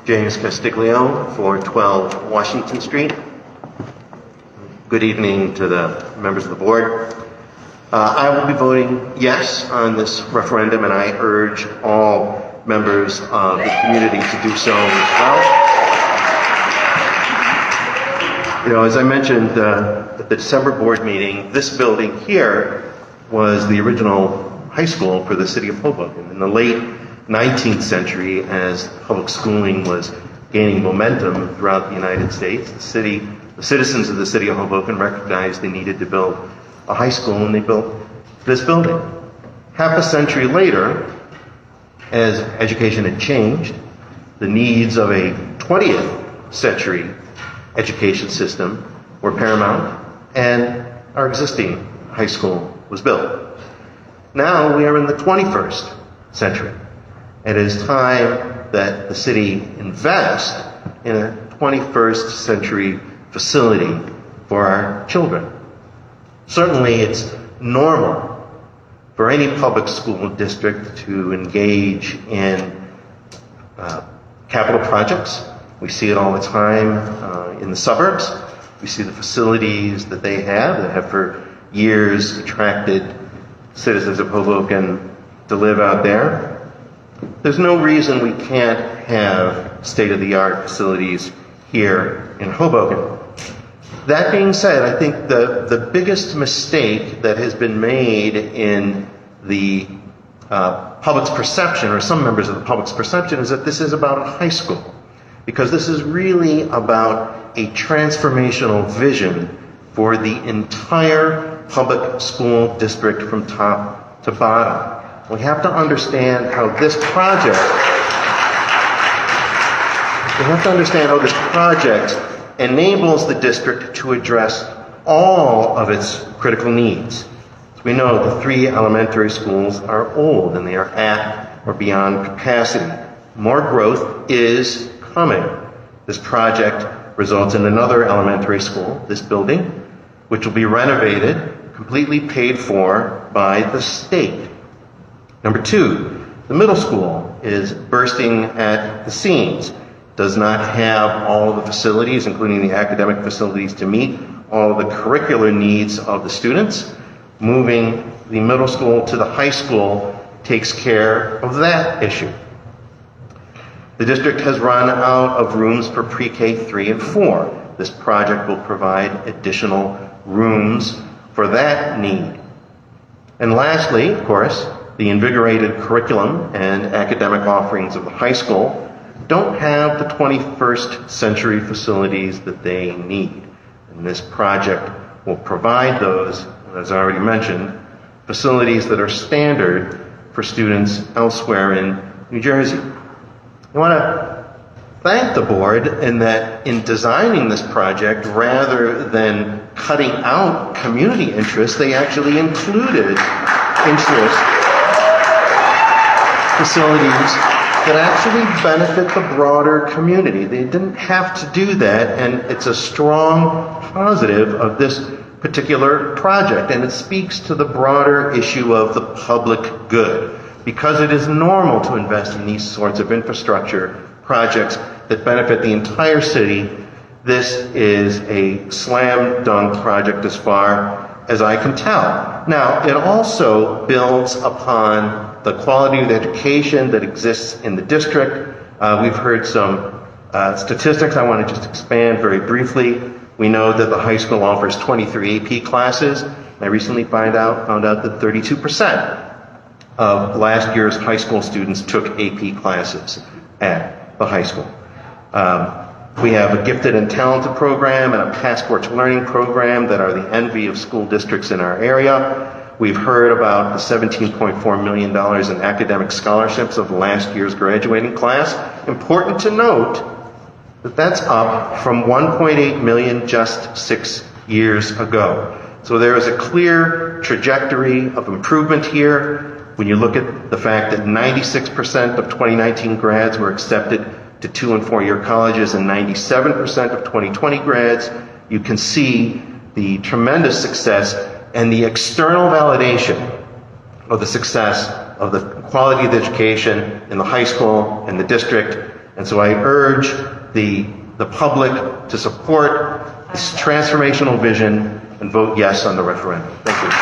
James Castiglio for 12 Washington Street. Good evening to the members of the board. I will be voting yes on this referendum, and I urge all members of the community to do so as well. You know, as I mentioned at the December board meeting, this building here was the original high school for the city of Hoboken. In the late 19th century, as public schooling was gaining momentum throughout the United States, the citizens of the city of Hoboken recognized they needed to build a high school, and they built this building. Half a century later, as education had changed, the needs of a 20th century education system were paramount, and our existing high school was built. Now we are in the 21st century. It is time that the city invest in a 21st century facility for our children. Certainly it's normal for any public school district to engage in capital projects. We see it all the time in the suburbs. We see the facilities that they have for years attracted citizens of Hoboken to live out there. There's no reason we can't have state-of-the-art facilities here in Hoboken. That being said, I think the biggest mistake that has been made in the public's perception, or some members of the public's perception, is that this is about a high school. Because this is really about a transformational vision for the entire public school district from top to bottom. We have to understand how this project enables the district to address all of its critical needs. As we know, the 3 elementary schools are old and they are at or beyond capacity. More growth is coming. This project results in another elementary school, this building, which will be renovated, completely paid for by the state. Number 2, the middle school is bursting at the seams. Does not have all of the facilities, including the academic facilities, to meet all of the curricular needs of the students. Moving the middle school to the high school takes care of that issue. The district has run out of rooms for pre-K 3 and 4. This project will provide additional rooms for that need. And lastly, of course, the invigorated curriculum and academic offerings of the high school don't have the 21st century facilities that they need. And this project will provide those, as I already mentioned, facilities that are standard for students elsewhere in New Jersey. I want to thank the board in designing this project, rather than cutting out community interests, they actually included facilities that actually benefit the broader community. They didn't have to do that, and it's a strong positive of this particular project, and it speaks to the broader issue of the public good, because it is normal to invest in these sorts of infrastructure projects that benefit the entire city. This is a slam dunk project as far as I can tell. Now, it also builds upon the quality of the education that exists in the district. We've heard some statistics. I want to just expand very briefly. We know that the high school offers 23 AP classes. I recently found out that 32% of last year's high school students took AP classes at the high school. We have a gifted and talented program and a passport to learning program that are the envy of school districts in our area. We've heard about the $17.4 million in academic scholarships of last year's graduating class. Important to note that that's up from $1.8 million just 6 years ago. So there is a clear trajectory of improvement here. When you look at the fact that 96% of 2019 grads were accepted to 2- and 4-year colleges and 97% of 2020 grads, you can see the tremendous success and the external validation of the success of the quality of the education in the high school, in the district, And so I urge the public to support this transformational vision and vote yes on the referendum. Thank you.